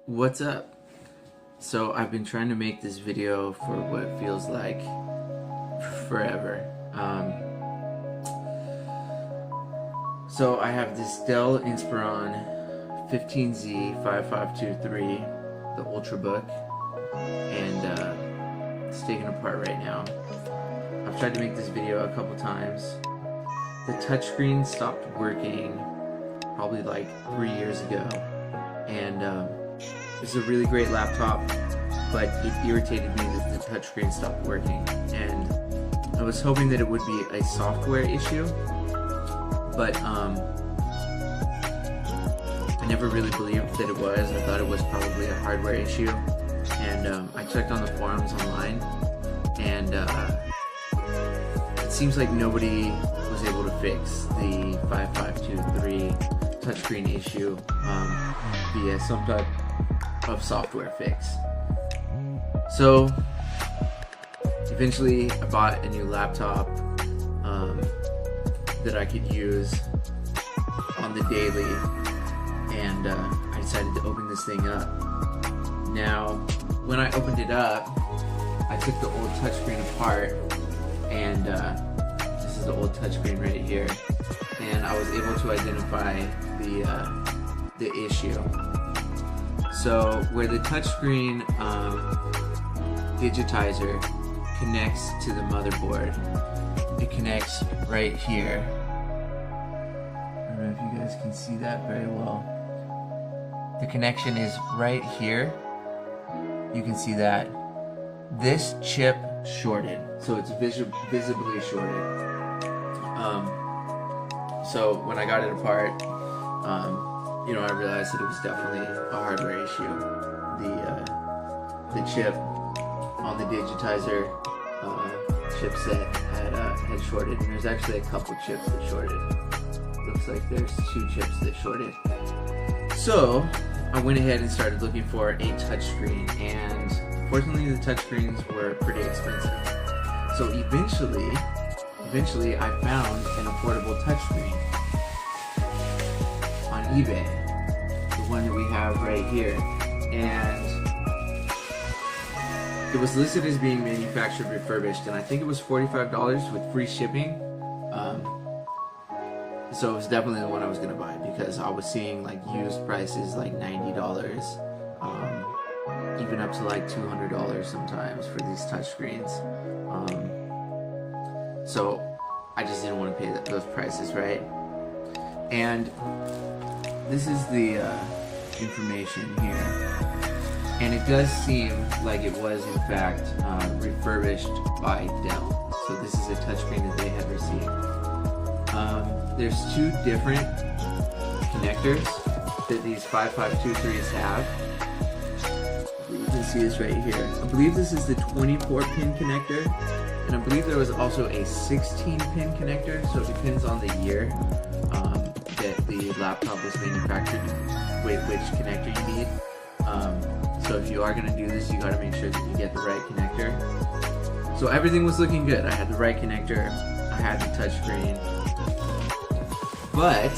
What's up? So I've been trying to make this video for what feels like forever. So I have this Dell Inspiron 15Z5523, the Ultrabook, and it's taken apart right now. I've tried to make this video a couple times. The touchscreen stopped working probably like 3 years ago, and this is a really great laptop, but it irritated me that the touchscreen stopped working, and I was hoping that it would be a software issue, but I never really believed that it was. I thought it was probably a hardware issue, and I checked on the forums online, and it seems like nobody was able to fix the 5523 touchscreen issue via some type of software fix. So eventually I bought a new laptop that I could use on the daily, and I decided to open this thing up. Now when I opened it up, I took the old touchscreen apart, and this is the old touchscreen right here, and I was able to identify the issue. So where the touchscreen digitizer connects to the motherboard, it connects right here. I don't know if you guys can see that very well. The connection is right here. You can see that. This chip shorted, so it's visibly shorted. So when I got it apart, I realized that it was definitely a hardware issue. The chip on the digitizer chipset had shorted, and there's actually a couple chips that shorted. Looks like there's 2 chips that shorted. So I went ahead and started looking for a touchscreen, and fortunately the touchscreens were pretty expensive. So eventually I found an affordable touchscreen on eBay, the one that we have right here, and it was listed as being manufactured refurbished, and I think it was $45 with free shipping. So it was definitely the one I was gonna buy, because I was seeing like used prices like $90, even up to like $200 sometimes for these touchscreens. So I just didn't want to pay those prices, right? And this is the information here, and it does seem like it was in fact refurbished by Dell. So this is a touchscreen that they had received. There's 2 different connectors that these 5523s have. You can see this right here. I believe this is the 24-pin connector, and I believe there was also a 16-pin connector, so it depends on the year that the laptop was manufactured with which connector you need. So if you are going to do this, you got to make sure that you get the right connector. So everything was looking good. I had the right connector, I had the touchscreen, but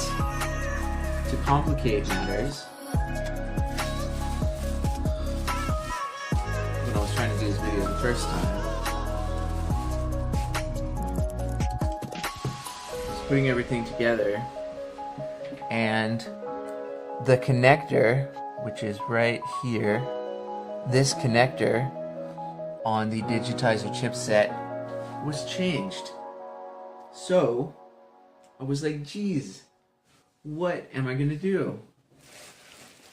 to complicate matters, when I was trying to do this video the first time, putting everything together, and the connector, which is right here, this connector on the digitizer chipset was changed. So I was like, geez, what am I gonna do?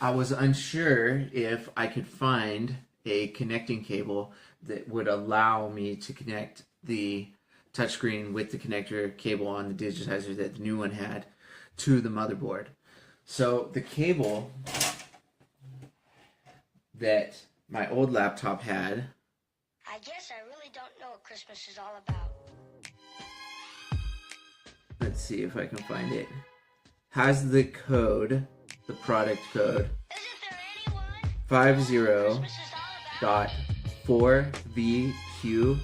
I was unsure if I could find a connecting cable that would allow me to connect the touchscreen with the connector cable on the digitizer that the new one had to the motherboard. So the cable that my old laptop had, I guess I really don't know what Christmas is all about. let's see if I can find it, has the code, the product code, Isn't there anyone? 50.4VQ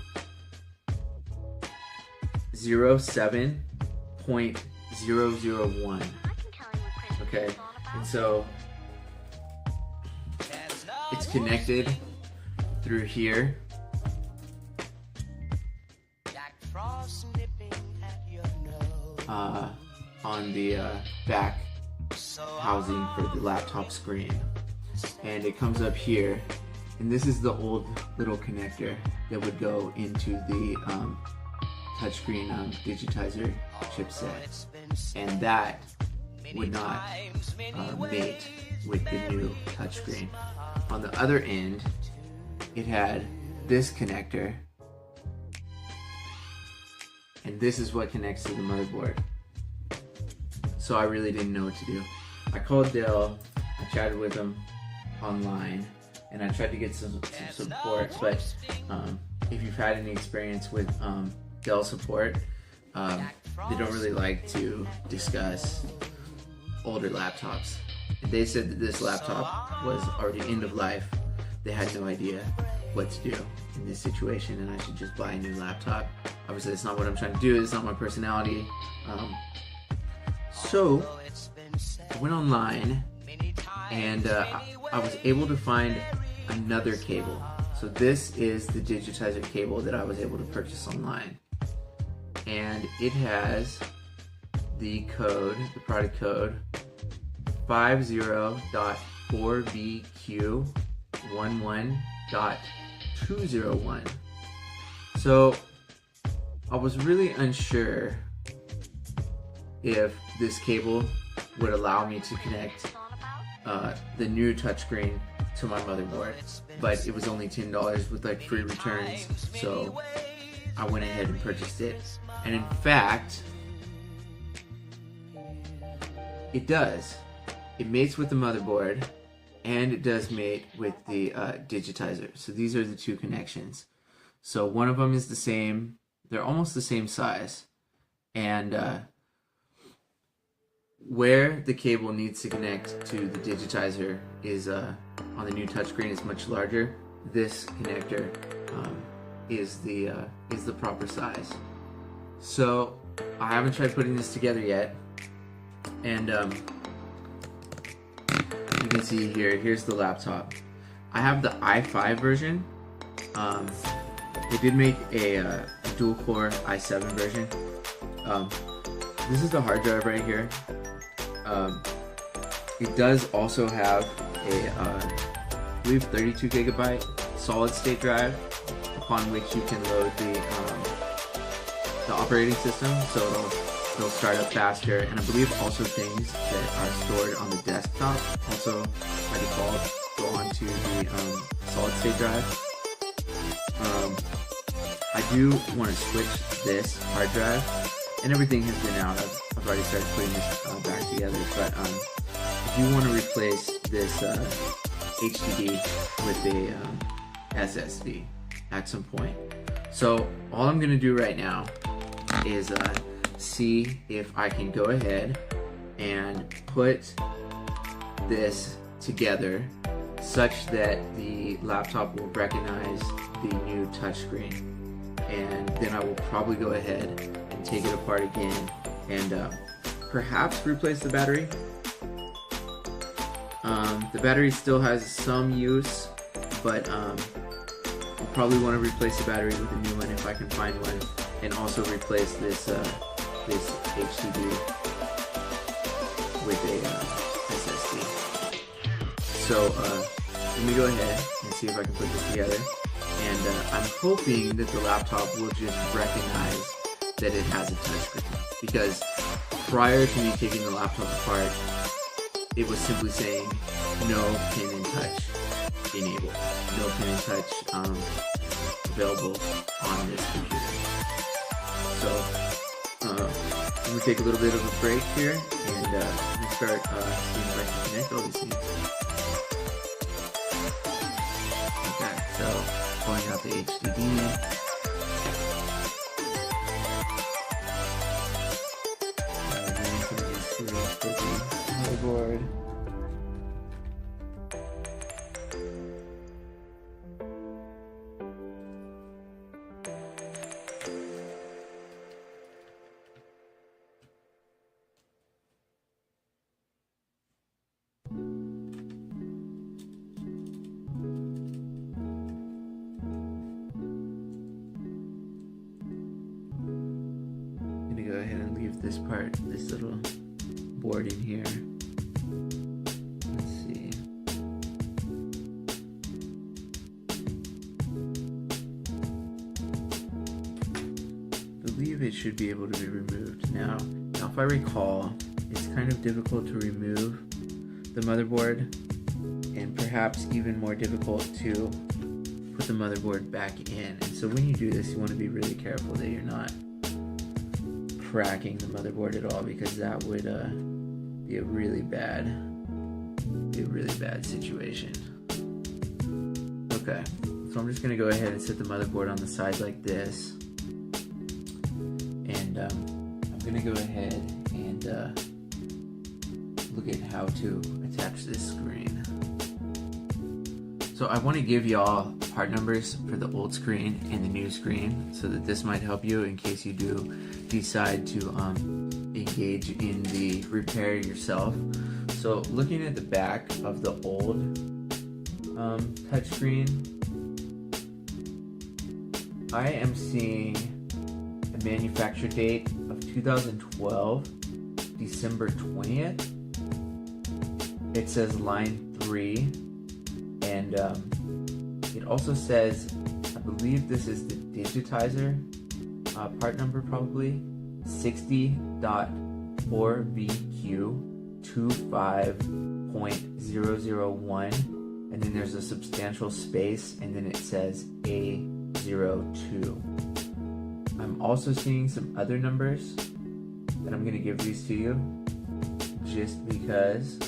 07.001. I can tell you what Christmas Okay, is all about. and so it's connected through here. On the back housing for the laptop screen, and it comes up here, and this is the old little connector that would go into the touchscreen digitizer chipset, and that would not mate with the new touchscreen. On the other end, it had this connector, and this is what connects to the motherboard. So I really didn't know what to do. I called Dell, I chatted with them online, and I tried to get some support, but if you've had any experience with Dell support, they don't really like to discuss older laptops. They said that this laptop was already end of life. They had no idea what to do in this situation, and I should just buy a new laptop. Obviously that's not what I'm trying to do, it's not my personality. So I went online, and I was able to find another cable. So this is the digitizer cable that I was able to purchase online, and it has the code, the product code 50.4BQ11.201. So I was really unsure if this cable would allow me to connect the new touchscreen to my motherboard, but it was only $10 with like free returns, so I went ahead and purchased it. And in fact, it does. It mates with the motherboard, and it does mate with the digitizer. So these are the two connections. So one of them is the same, they're almost the same size, and where the cable needs to connect to the digitizer is on the new touchscreen is much larger. This connector is the proper size. So I haven't tried putting this together yet, and you can see here, here's the laptop. I have the i5 version. They did make a dual core i7 version. This is the hard drive right here. It does also have a, I believe 32 gigabyte solid state drive, upon which you can load the operating system, so it'll start up faster, and I believe also things that are stored on the desktop also by default go onto the solid state drive. I do want to switch this hard drive, and everything has been out. I've already started putting this back together, but I do want to replace this HDD with a SSD at some point. So all I'm going to do right now is see if I can go ahead and put this together such that the laptop will recognize the new touchscreen, and then I will probably go ahead and take it apart again and perhaps replace the battery. The battery still has some use, but I'll probably want to replace the battery with a new one if I can find one, and also replace this this HDD with a SSD. So let me go ahead and see if I can put this together, and I'm hoping that the laptop will just recognize that it has a touchscreen, because prior to me taking the laptop apart, it was simply saying no pin and touch enabled, no pin and touch available on this computer. So I'm going to take a little bit of a break here, and I'm going to start seeing if I can connect all these things. Okay, so pulling out the HDD. Motherboard. this part, this little board in here. Let's see. I believe it should be able to be removed. Now if I recall, it's kind of difficult to remove the motherboard, and perhaps even more difficult to put the motherboard back in. And so when you do this, you want to be really careful that you're not cracking the motherboard at all, because that would be a really bad situation. Okay, so I'm just gonna go ahead and set the motherboard on the side like this, and I'm gonna go ahead and look at how to attach this screen. So I want to give y'all part numbers for the old screen and the new screen, so that this might help you in case you do decide to engage in the repair yourself. So looking at the back of the old touchscreen, I am seeing a manufacture date of 2012, December 20th. It says line 3, and it also says, I believe this is the digitizer part number, probably 60.4VQ25.001, and then there's a substantial space, and then it says A02. I'm also seeing some other numbers that I'm going to give these to you just because.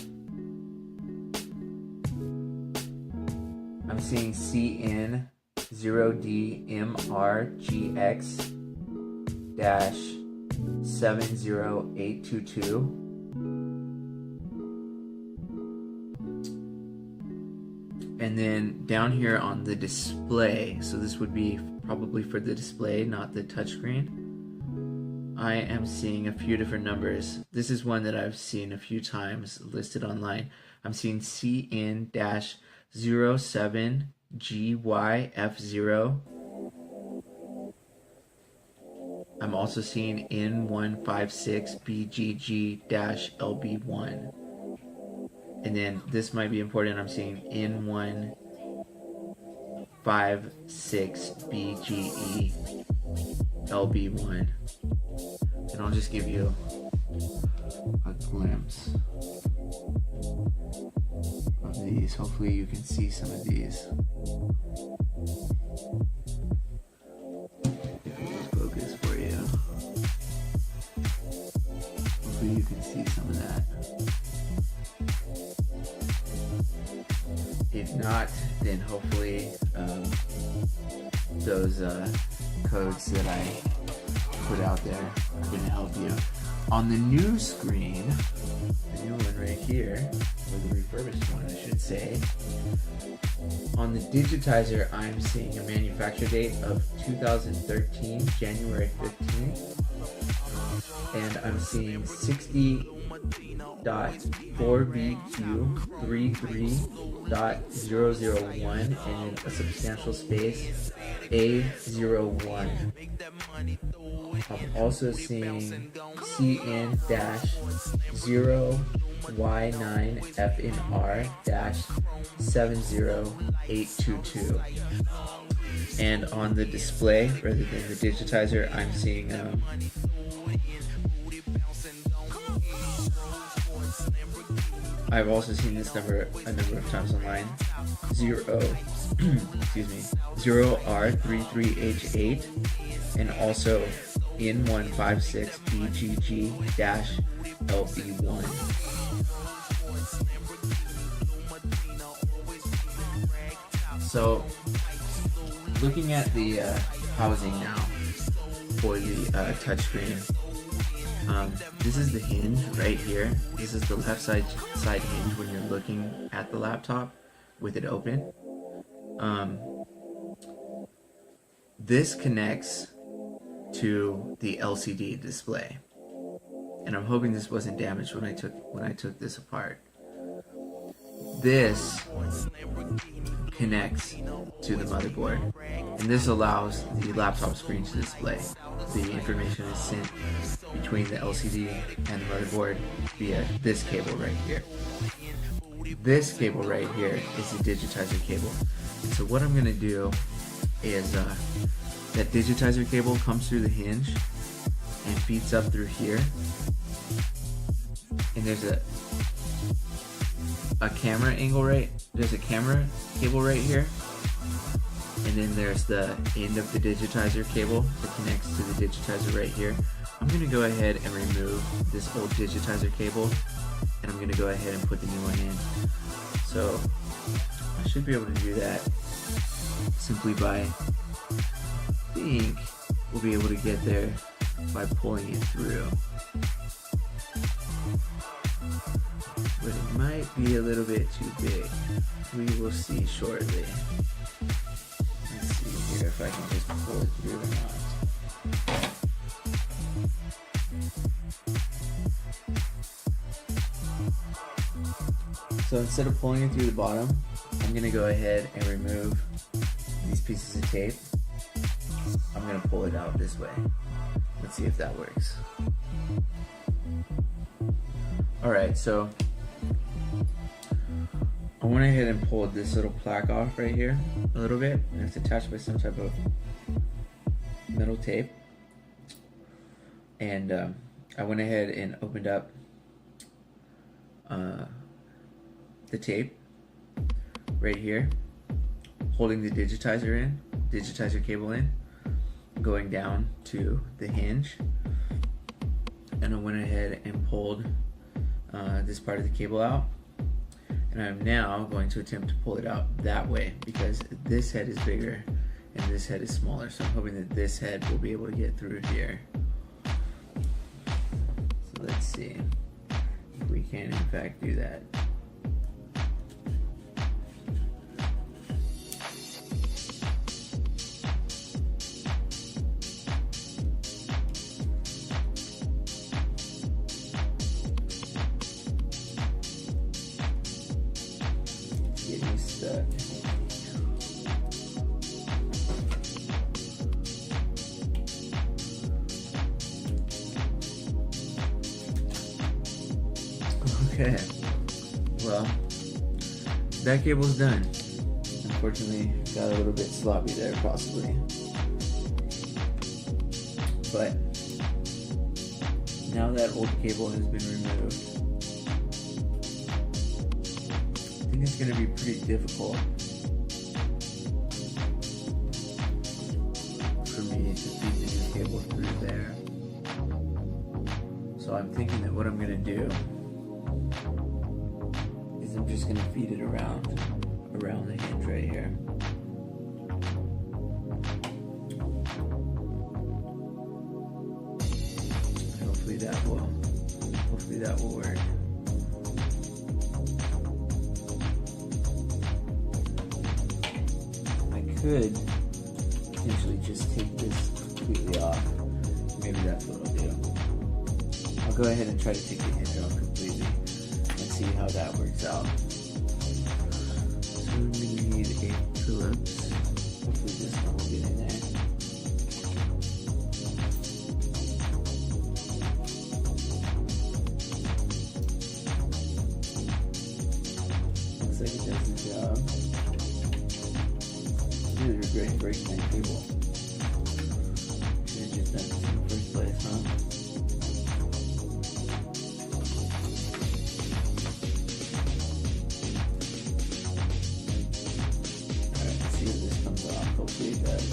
I'm seeing CN0DMRGX-70822. And then down here on the display, so this would be probably for the display, not the touchscreen, I am seeing a few different numbers. This is one that I've seen a few times listed online. I'm seeing CN-07GYF0. I'm also seeing N156BGG-LB1. And then this might be important, I'm seeing N156BGE-LB1. And I'll just give you a glimpse of these. Hopefully you can see some of these. Just focus for you. Hopefully you can see some of that. If not, then hopefully those codes that I put out there are going to help you. On the new screen, the new one right here, or the refurbished one I should say, on the digitizer I'm seeing a manufacture date of 2013, January 15th, and I'm seeing 60.4VQ33.001 and then a substantial space A01. I'm also seeing CN-0Y9FNR-70822. And on the display, rather than the digitizer, I'm seeing I've also seen this number a number of times online. 0R33H8, and also N156BGG-LB1. So, looking at the housing now for the touchscreen, this is the hinge right here. This is the left side hinge when you're looking at the laptop with it open. This connects to the LCD display, and I'm hoping this wasn't damaged when I took this apart. This connects to the motherboard, and this allows the laptop screen to display. the information is sent between the LCD and the motherboard via this cable right here. This cable right here is the digitizer cable. And so what I'm going to do is that digitizer cable comes through the hinge and feeds up through here. And there's a camera angle there's a camera cable right here. And then there's the end of the digitizer cable that connects to the digitizer right here. I'm going to go ahead and remove this old digitizer cable, and I'm going to go ahead and put the new one in. So I should be able to do that simply by, I think we'll be able to get there by pulling it through. But it might be a little bit too big. We will see shortly. Let's see here if I can just pull it through or not. So instead of pulling it through the bottom, I'm going to go ahead and remove these pieces of tape. I'm going to pull it out this way. Let's see if that works. Alright, so I went ahead and pulled this little plaque off right here a little bit, and it's attached by some type of metal tape. And I went ahead and opened up the tape right here, holding the digitizer cable in, going down to the hinge, and I went ahead and pulled this part of the cable out. And I'm now going to attempt to pull it out that way because this head is bigger and this head is smaller. So I'm hoping that this head will be able to get through here. So let's see if we can in fact do that. Okay, well, that cable's done. Unfortunately, got a little bit sloppy there, possibly. But now that old cable has been removed, I think it's going to be pretty difficult for me to feed the new cable through there. So I'm thinking that what I'm going to do is I'm just going to feed it around the hinge right here. Hopefully that will work. I could potentially just take this completely off. Maybe that's what I'll do. I'll go ahead and try to take the hinge off completely and see how that works out. So we need a Phillips. Hopefully this one will get in there. Looks like it does the job. I really regret breaking that cable. Should have just done this in the first place, huh? Alright, let's see if this comes off. Hopefully it does.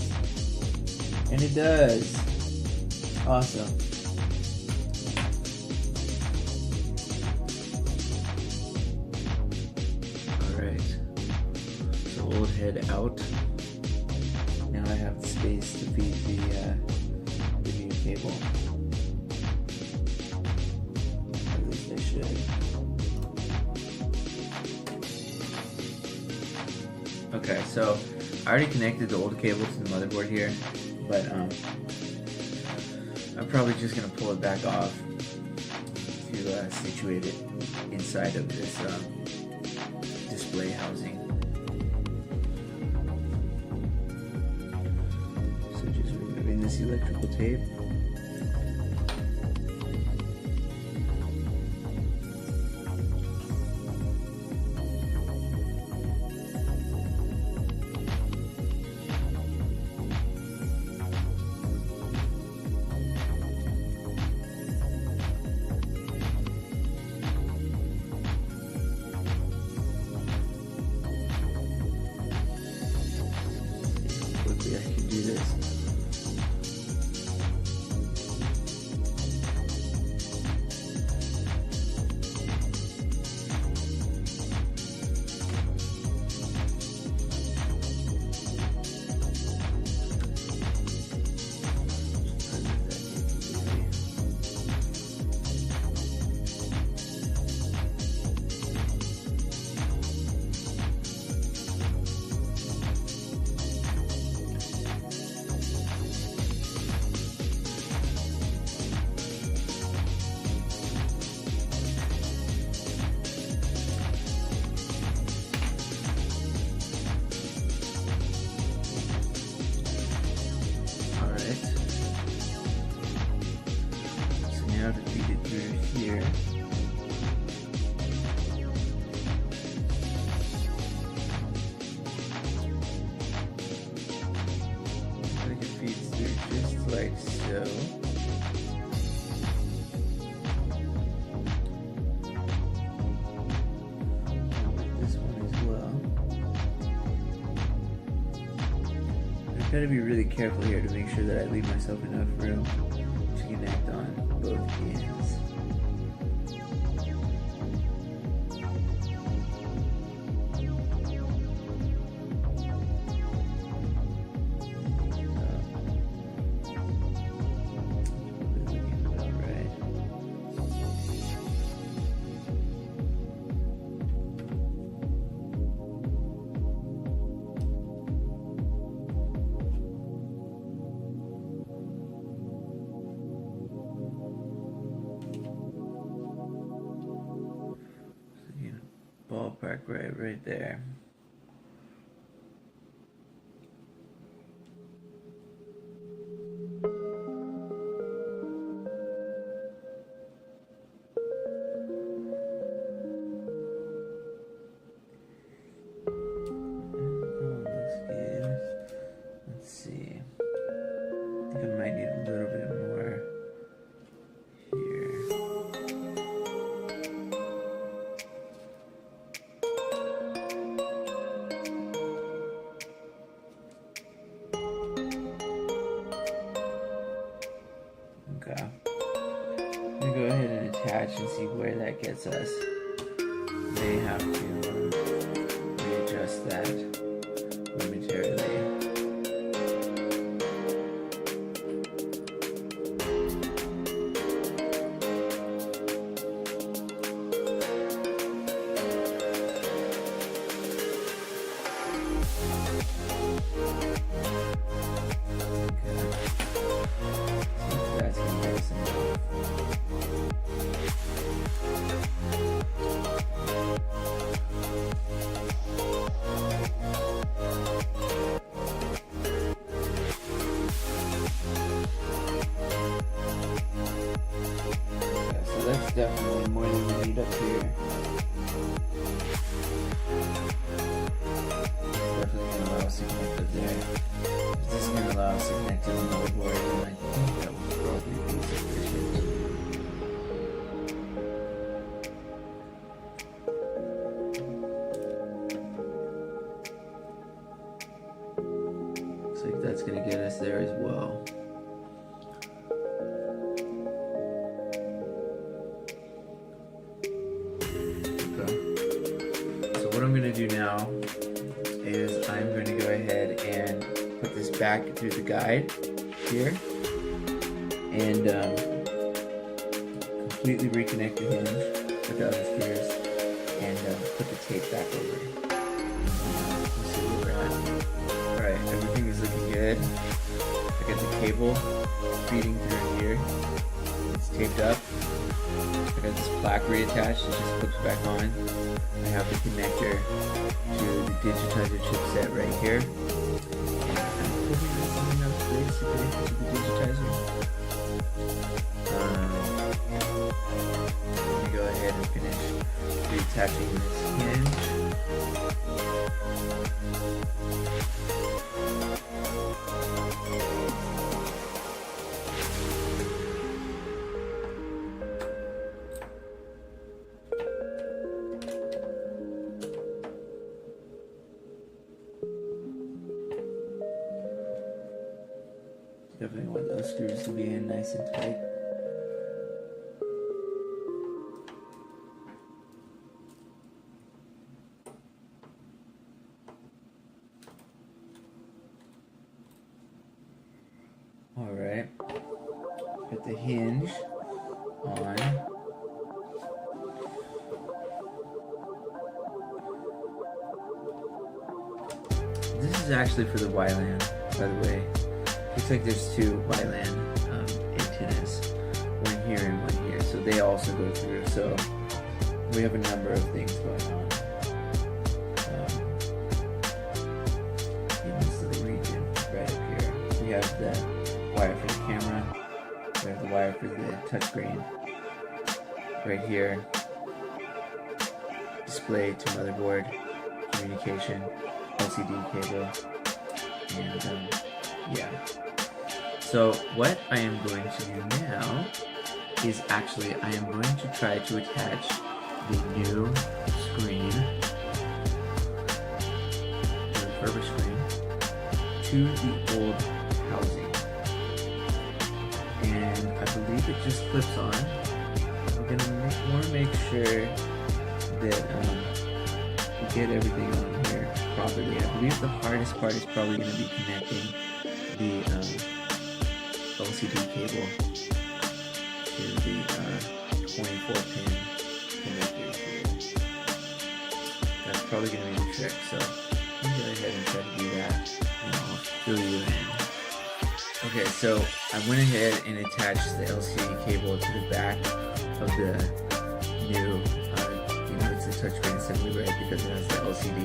And it does! Awesome. Alright. So old head out. Now I have the space to feed the new cable. At least I should. Okay, so I already connected the old cable to the motherboard here, but I'm probably just gonna pull it back off to situate it inside of this display housing. this electrical tape. Quickly I can do this. Now to feed it through here. I think it feeds through just like so. This one as well. I've got to be really careful here to make sure that I leave myself enough room to connect on both ends. Ballpark right there. Looks good. Let's see. I think I might need a little bit more here. Okay. I'm gonna go ahead and attach and see where that gets us. May have to readjust that momentarily. That's definitely more than we need up here. Definitely going to allow us to connect up there. If this is going to allow us to connect to the motherboard, then I think that will probably be sufficient. Looks like that's going to get us there as well. What I'm going to do now is I'm going to go ahead and put this back through the guide here and completely reconnect the hinge without the gears and put the tape back over it. Let's see where we're at. Alright, everything is looking good. I got the cable feeding through here. It's taped up. I got this plaque reattached, it just clips back on. I have the connector to the digitizer chipset right here. And I'm hoping that's enough space basically to the digitizer. Let me go ahead and finish reattaching this hinge. Definitely want those screws to be in nice and tight. Alright, put the hinge on. This is actually for the YLAN, by the way. Looks like there's two YLAN antennas, one here and one here, so they also go through. So we have a number of things going on in this little region right up here. We have the wire for the camera, we have the wire for the touchscreen right here, display to motherboard, communication, LCD cable, and yeah. So what I am going to do now is actually I am going to try to attach the new screen, the refurbished screen, to the old housing. And I believe it just clips on. We're gonna want to make sure that we get everything on here properly. I believe the hardest part is probably going to be connecting the LCD cable to the 24-pin connector here. That's probably going to be the trick, so let me go ahead and try to do that, and I'll fill you in. Okay, so I went ahead and attached the LCD cable to the back of the new, it's a touchscreen assembly, right, because it has the LCD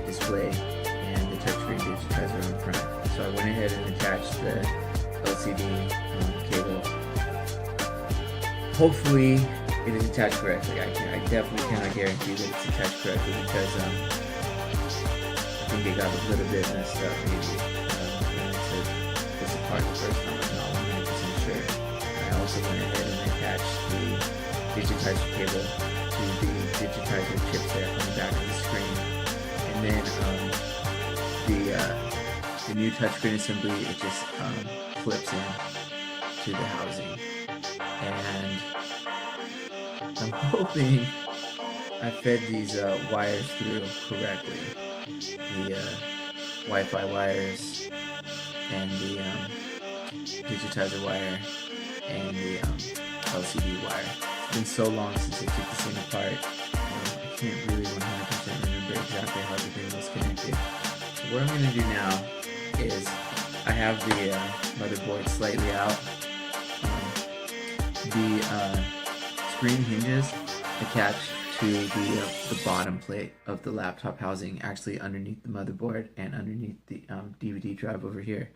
display and the touchscreen digitizer on front. So I went ahead and attached the LCD cable. Hopefully it is attached correctly. I definitely cannot guarantee that it's attached correctly because I think it got a little bit messed up maybe when I took this apart the first time. I'm not 100% sure. I also went ahead and attached the digitizer cable to the digitizer chipset on the back of the screen, and then the new touchscreen assembly, it just flips in to the housing, and I'm hoping I fed these wires through correctly, the Wi-Fi wires and the digitizer wire and the LCD wire. It's been so long since I took this thing apart, I can't really 100% remember exactly how everything was connected. So what I'm going to do now is I have the motherboard slightly out. The screen hinges attached to the bottom plate of the laptop housing, actually underneath the motherboard and underneath the DVD drive over here.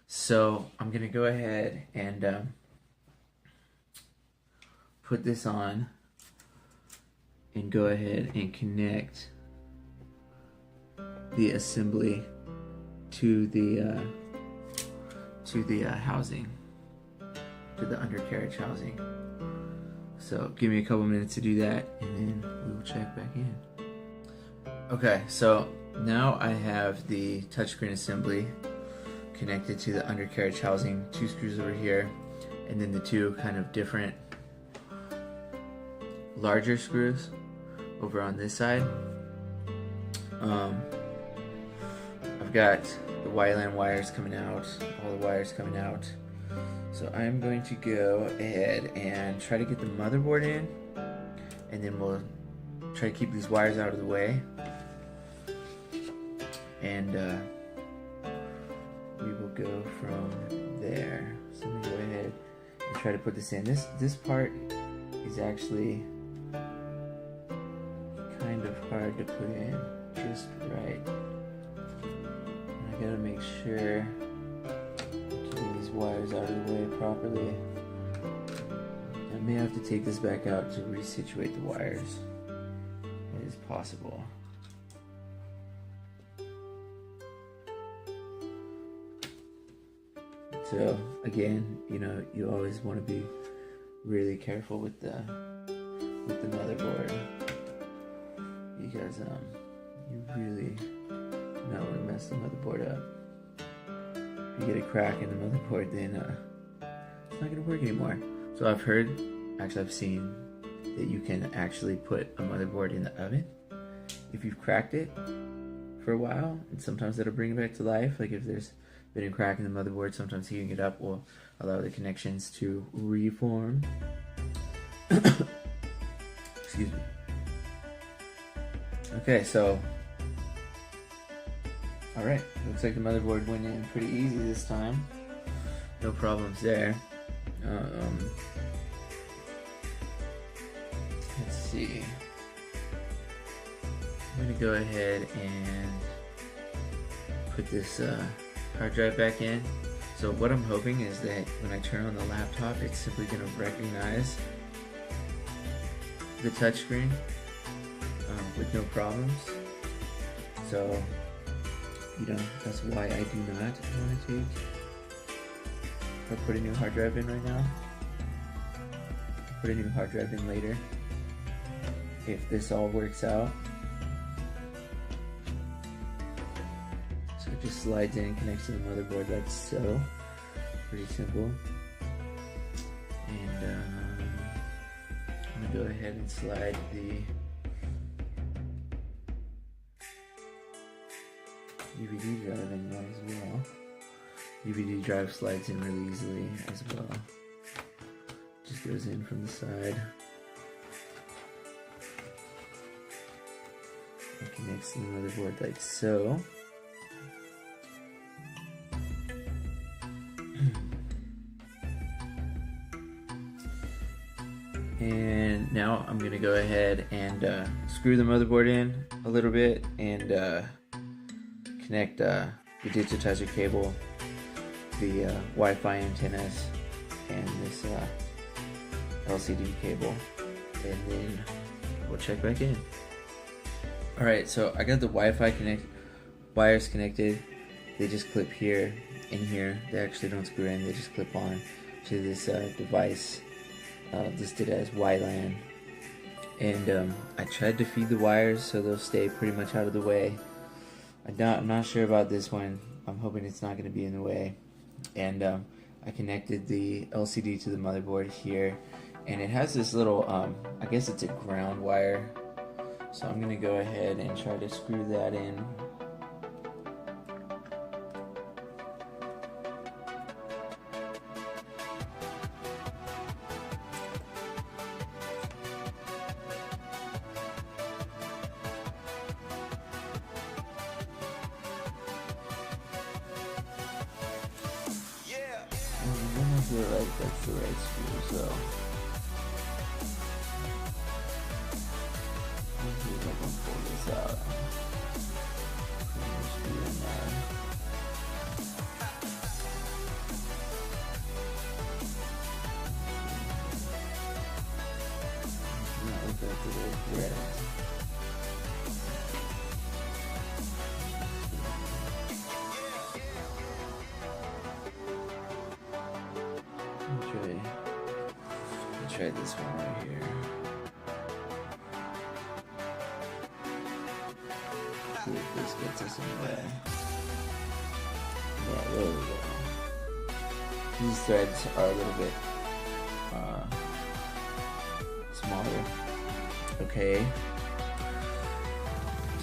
So I'm going to go ahead and put this on and go ahead and connect the assembly to the housing, to the undercarriage housing. So give me a couple minutes to do that, and then we will check back in. Okay, so now I have the touchscreen assembly connected to the undercarriage housing, 2 screws over here, and then the 2 kind of different larger screws over on this side. I've got the YLAN wires coming out, all the wires coming out. So I'm going to go ahead and try to get the motherboard in, and then we'll try to keep these wires out of the way, and we will go from there. So I'm going to go ahead and try to put this in. This part is actually kind of hard to put in just right. And I gotta make sure I wires out of the way properly. I may have to take this back out to resituate the wires. It is possible. So again, you know, you always want to be really careful with the motherboard, because you really not want to mess the motherboard up. If you get a crack in the motherboard, then it's not going to work anymore. So I've seen that you can actually put a motherboard in the oven if you've cracked it for a while, and sometimes that'll bring it back to life. Like if there's been a crack in the motherboard, sometimes heating it up will allow the connections to reform. Excuse me. Okay, so alright, looks like the motherboard went in pretty easy this time. No problems there. Let's see. I'm gonna go ahead and put this hard drive back in. So what I'm hoping is that when I turn on the laptop, it's simply gonna recognize the touchscreen with no problems. So, you know, that's why I do not want to take or put a new hard drive in right now. Put a new hard drive in later if this all works out. So it just slides in, connects to the motherboard like so. Pretty simple. And I'm gonna go ahead and slide the DVD drive in there as well. DVD drive slides in really easily as well. Just goes in from the side. It connects to the motherboard like so. And now I'm gonna go ahead and screw the motherboard in a little bit and connect the digitizer cable, the Wi-Fi antennas, and this LCD cable, and then we'll check back in. Alright, so I got the Wi-Fi wires connected. They just clip here and here. They actually don't screw in, they just clip on to this device listed as WLAN. And I tried to feed the wires so they'll stay pretty much out of the way. I'm not sure about this one. I'm hoping it's not going to be in the way. And I connected the LCD to the motherboard here, and it has this little, I guess it's a ground wire. So I'm going to go ahead and try to screw that in. I feel like that's the right screw, so let's see if I can pull this out. Put the screw in there. Not look like the little thread. Try this one right here. See if this gets us in the way. Yeah, there we go. These threads are a little bit smaller. Okay.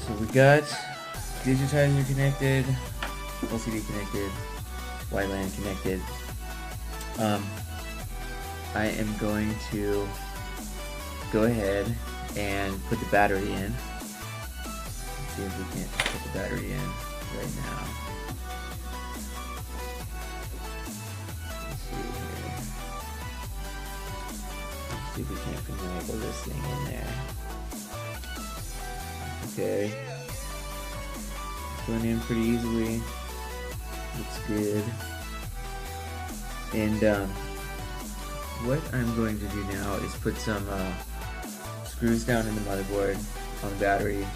So we got digitizer connected, LCD connected, WLAN connected. I am going to go ahead and put the battery in. Let's see if we can't put the battery in right now. Let's see here. Let's see if we can't finagle this thing in there. Okay. It's going in pretty easily. Looks good. And what I'm going to do now is put some screws down in the motherboard, on the battery,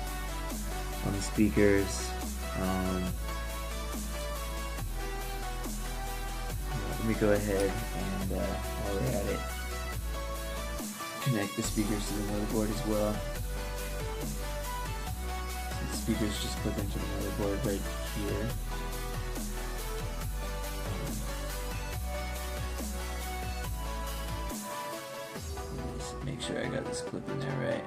on the speakers. Let me go ahead and while we're at it, connect the speakers to the motherboard as well. The speakers just clip into the motherboard right here. Just make sure I got this clip in there right.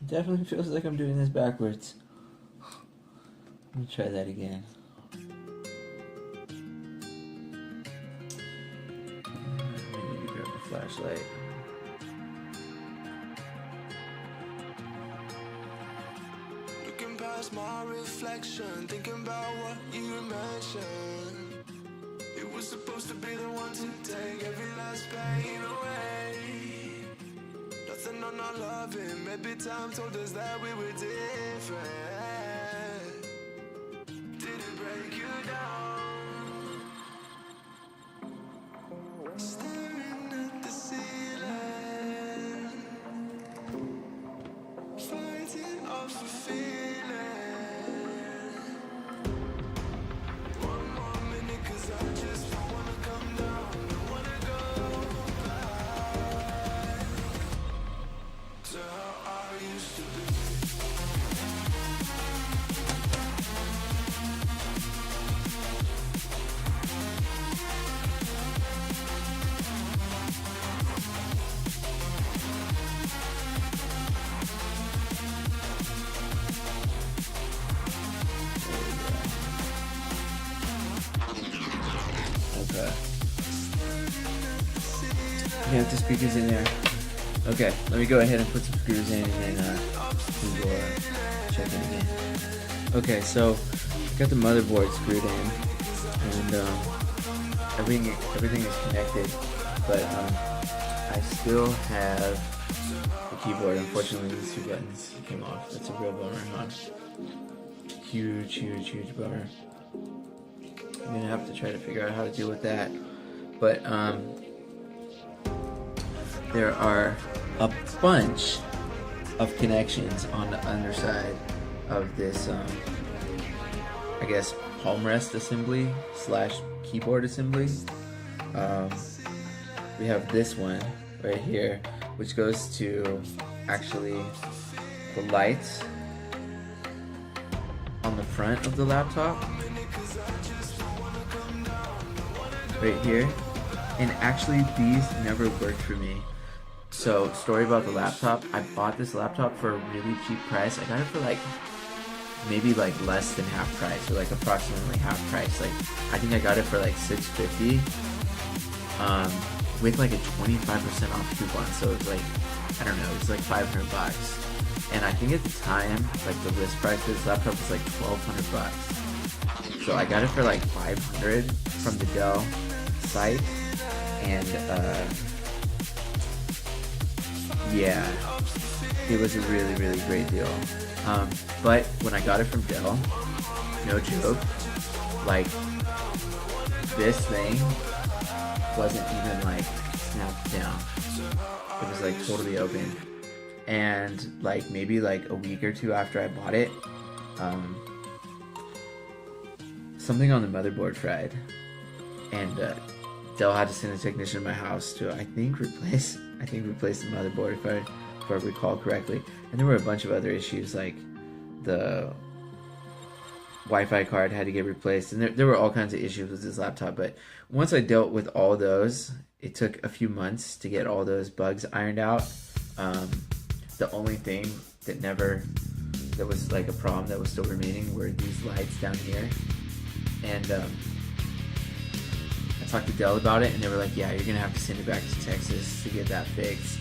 Definitely feels like I'm doing this backwards. Let me try that again. I need to grab the flashlight. Looking past my reflection, thinking about what you mentioned. It was supposed to be the one to take every last pain away. Nothing on our loving, maybe time told us that we were different. Did it break you down? Staring at the ceiling, fighting off a feeling. One more minute, 'cause I just don't wanna come down, don't wanna go back to how I used to be. Okay. You got the speakers in there. Okay, let me go ahead and put some screws in and then we'll check it again. Okay, so got the motherboard screwed in and everything is connected, but I still have the keyboard. Unfortunately, these two buttons came off. That's a real bummer, huh? Huge bummer. I'm gonna have to try to figure out how to deal with that. But there are a bunch of connections on the underside of this, I guess, palm rest assembly / keyboard assembly. We have this one right here, which goes to actually the lights on the front of the laptop. Right here, and actually these never worked for me. So, story about the laptop, I bought this laptop for a really cheap price. I got it for maybe less than half price, or approximately half price. I think I got it for $650 with a 25% off coupon. So it's I don't know, it's $500. And I think at the time, the list price for this laptop was $1,200. So I got it for $500 from the Dell site, and yeah, it was a really great deal. But when I got it from Dell, no joke, this thing wasn't even snapped down. It was totally open, and maybe a week or two after I bought it, something on the motherboard fried, and Dell had to send a technician to my house to I think replace the motherboard if I recall correctly. And there were a bunch of other issues, like the Wi-Fi card had to get replaced, and there were all kinds of issues with this laptop. But once I dealt with all those, it took a few months to get all those bugs ironed out. The only thing that was like a problem that was still remaining were these lights down here. And I talked to Dell about it, and they were like, yeah, you're gonna have to send it back to Texas to get that fixed.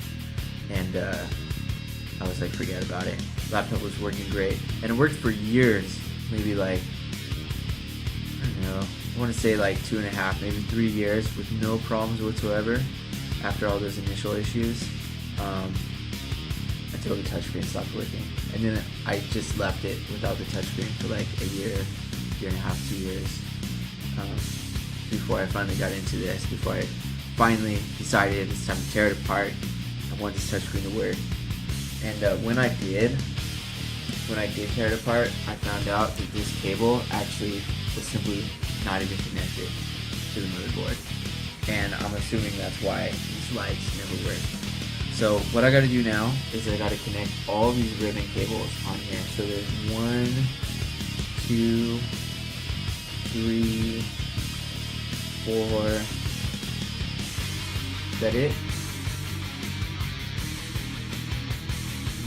And I was like, forget about it. Laptop was working great, and it worked for years, maybe like, I don't know, I want to say like 2.5, maybe 3 years with no problems whatsoever after all those initial issues, until the touchscreen stopped working. And then I just left it without the touchscreen for like a year and a half, 2 years, before I finally got into this, before I finally decided it's time to tear it apart. I want this touchscreen to work. And when I did tear it apart, I found out that this cable actually was simply not even connected to the motherboard. And I'm assuming that's why these lights never work. So what I gotta do now is I gotta connect all these ribbon cables on here. So there's 1, 2, 3, 4. Is that it?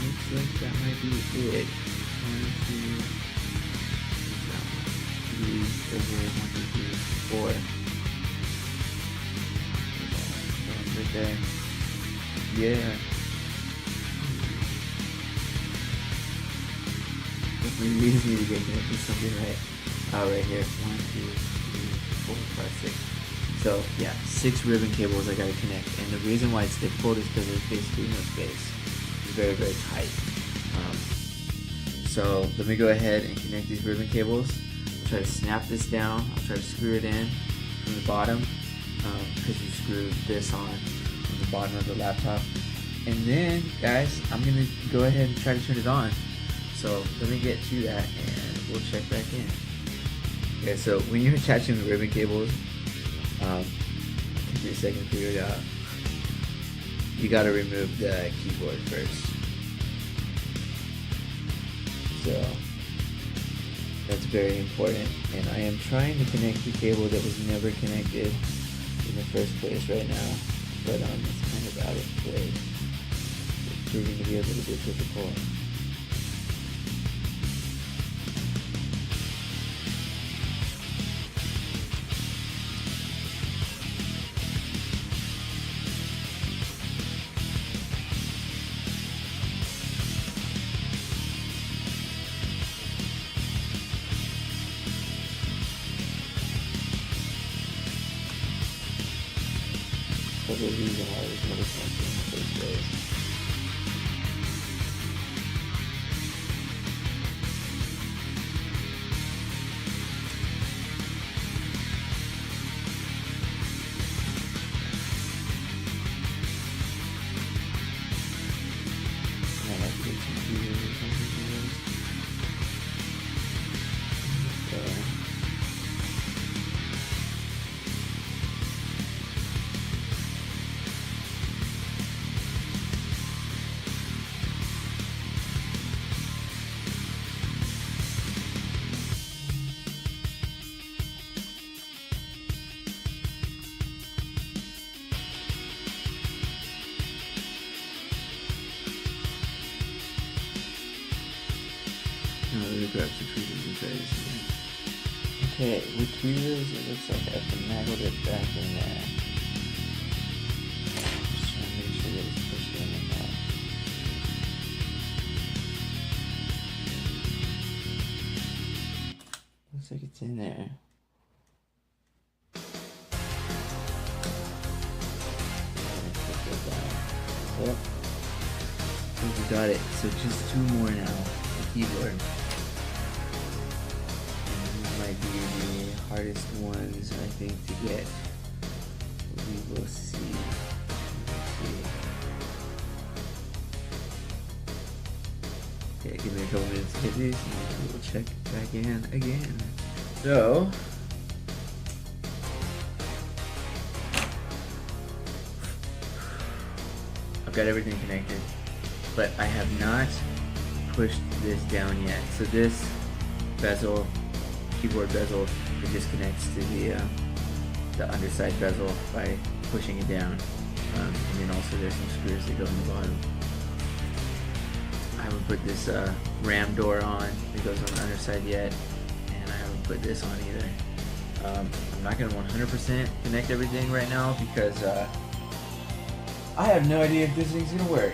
Looks like that might be it. 1, 2, 3, over 1, 2, 3, 4. Right there. Yeah. We just need to get connected to something right here. 1, 2, 3, 4, 5, 6. So yeah, 6 ribbon cables I gotta connect, and the reason why it's difficult is because there's basically no space. It's very, very tight. So let me go ahead and connect these ribbon cables. I'll try to snap this down. I'll try to screw it in from the bottom, because you screw this on from the bottom of the laptop. And then, guys, I'm gonna go ahead and try to turn it on. So let me get to that, and we'll check back in. Okay, so when you're attaching the ribbon cables, take me a second to figure it out. You gotta remove the keyboard first. So that's very important, and I am trying to connect the cable that was never connected in the first place right now, but it's kind of out of place. It's proving to be a little bit difficult. The reason why I was never connected in the first place. Man, I put some computers or something to this. Let me grab some tweezers and try this again. Okay, with tweezers, it looks like I finagled it back in there. Just trying to make sure that it's pushed in there. Looks like it's in there. Yep. I think we got it. So just 2 more now. The keyboard. Might be the hardest ones, I think, to get. We will see. Okay, give me a couple minutes to get these and we'll check back in again. So, I've got everything connected, but I have not pushed this down yet. So this bezel, keyboard bezel, it just connects to the underside bezel by pushing it down. And then also there's some screws that go in the bottom. I haven't put this RAM door on that goes on the underside yet, and I haven't put this on either. I'm not going to 100% connect everything right now because I have no idea if this thing's going to work.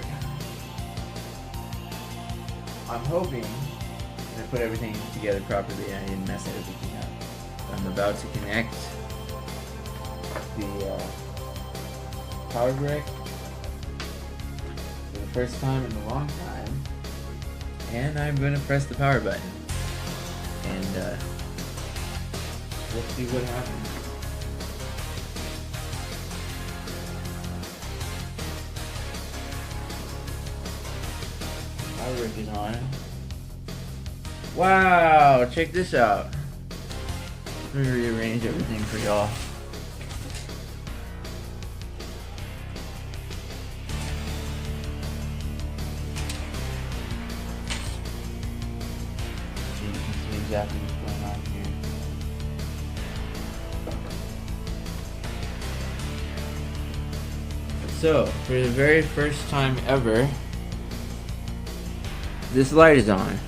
I'm hoping that I put everything together properly and I didn't mess everything up. I'm about to connect the power brick for the first time in a long time, and I'm going to press the power button and we'll see what happens. Power brick is on. Wow, check this out. Let me rearrange everything for y'all. So you can see exactly what's going on here. So, for the very first time ever, this light is on.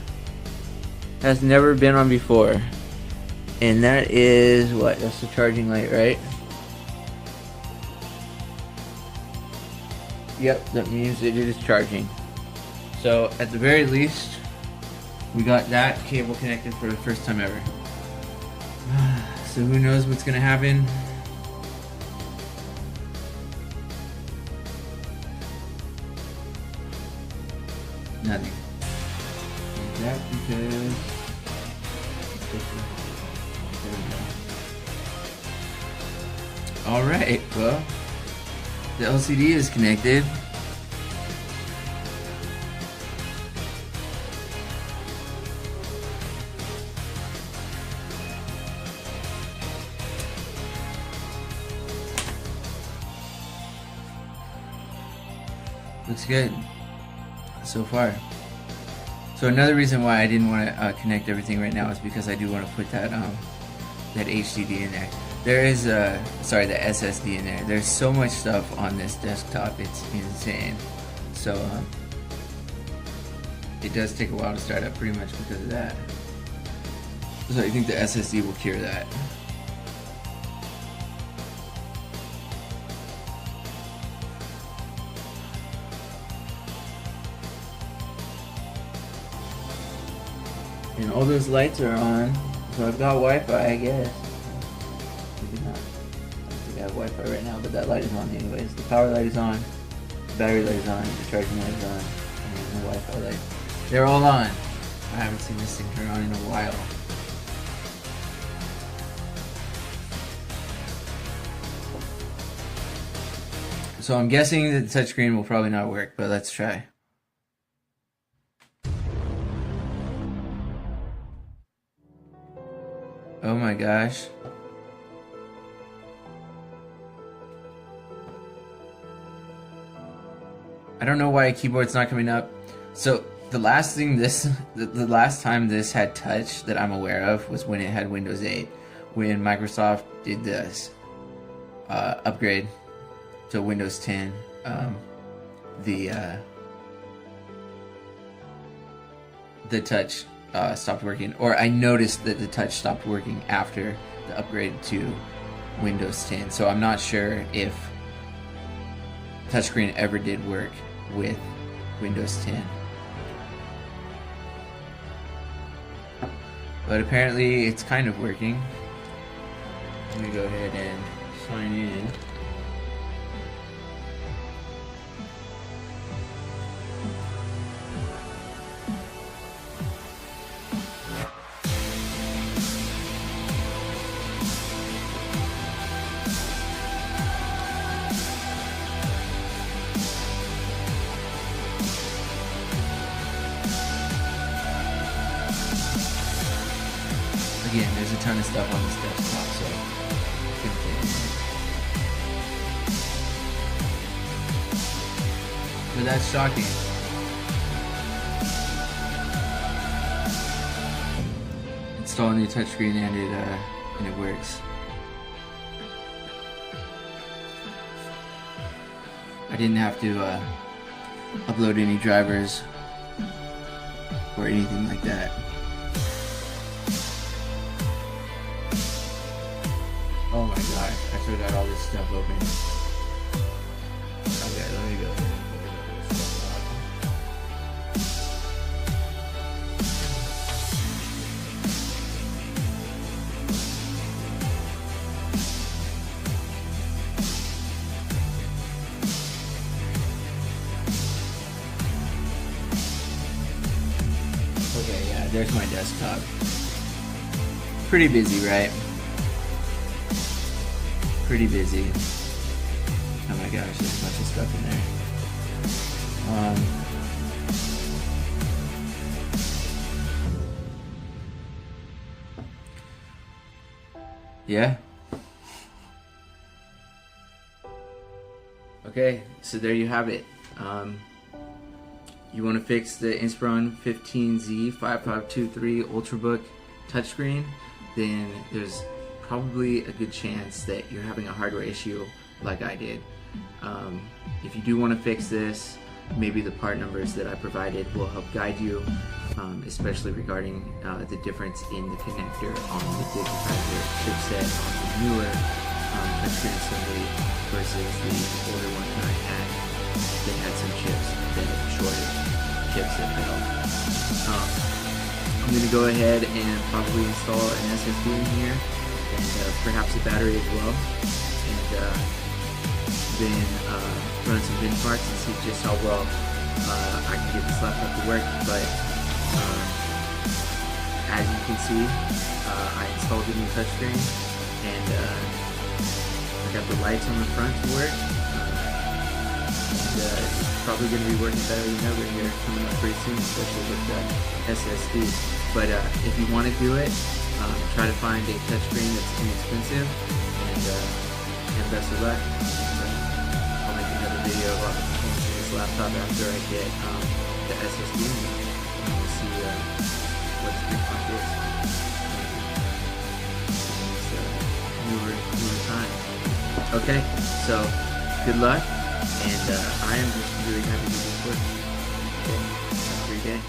Has never been on before. And that is what? That's the charging light, right? Yep, that means it is charging. So at the very least, we got that cable connected for the first time ever. So who knows what's gonna happen? Nothing. Is that because... Alright, well, the LCD is connected. Looks good so far. So another reason why I didn't want to connect everything right now is because I do want to put that HDD in there. There is the SSD in there. There's so much stuff on this desktop, it's insane. So it does take a while to start up, pretty much because of that. So I think the SSD will cure that. And all those lights are on, so I've got Wi-Fi, I guess. Maybe not. I don't think I have Wi-Fi right now, but that light is on anyways. The power light is on, the battery light is on, the charging light is on, and the Wi-Fi light. They're all on. I haven't seen this thing turn on in a while. So I'm guessing that the touchscreen will probably not work, but let's try. Oh my gosh. I don't know why a keyboard's not coming up. So the last thing the last time this had touch that I'm aware of was when it had Windows 8. When Microsoft did this upgrade to Windows 10, the touch stopped working, or I noticed that the touch stopped working after the upgrade to Windows 10. So I'm not sure if touchscreen ever did work with Windows 10. But apparently it's kind of working. Let me go ahead and sign in. ton of stuff on this desktop, so it's gonna take a minute. But that's shocking. Install a new touchscreen and it works. I didn't have to upload any drivers or anything like that. Oh my gosh, I still got all this stuff open. Okay, let me go. Okay, yeah, there's my desktop. Pretty busy, right? Pretty busy. Oh my gosh, there's a bunch of stuff in there. Yeah. Okay, so there you have it. You want to fix the Inspiron 15Z 5523 Ultrabook touchscreen, then there's probably a good chance that you're having a hardware issue like I did. If you do want to fix this, maybe the part numbers that I provided will help guide you, especially regarding the difference in the connector on the digitizer chipset on the newer touchscreen assembly versus the older one that I had. They had some chips that shorted, chips that failed. I'm going to go ahead and probably install an SSD in here, and perhaps a battery as well, and then run some benchmarks and see just how well I can get this laptop to work. But as you can see, I installed the new touchscreen, and I got the lights on the front to work, and it's probably going to be working better than ever here coming up pretty soon, especially with the SSD. But if you want to do it, try to find a touchscreen that's inexpensive, and best of luck. I'll make another video about the performance of this laptop after I get the SSD, and we'll see what the benchmark is in this newer time. Okay, so good luck, and I am just really happy to do this work. Okay, have a great day.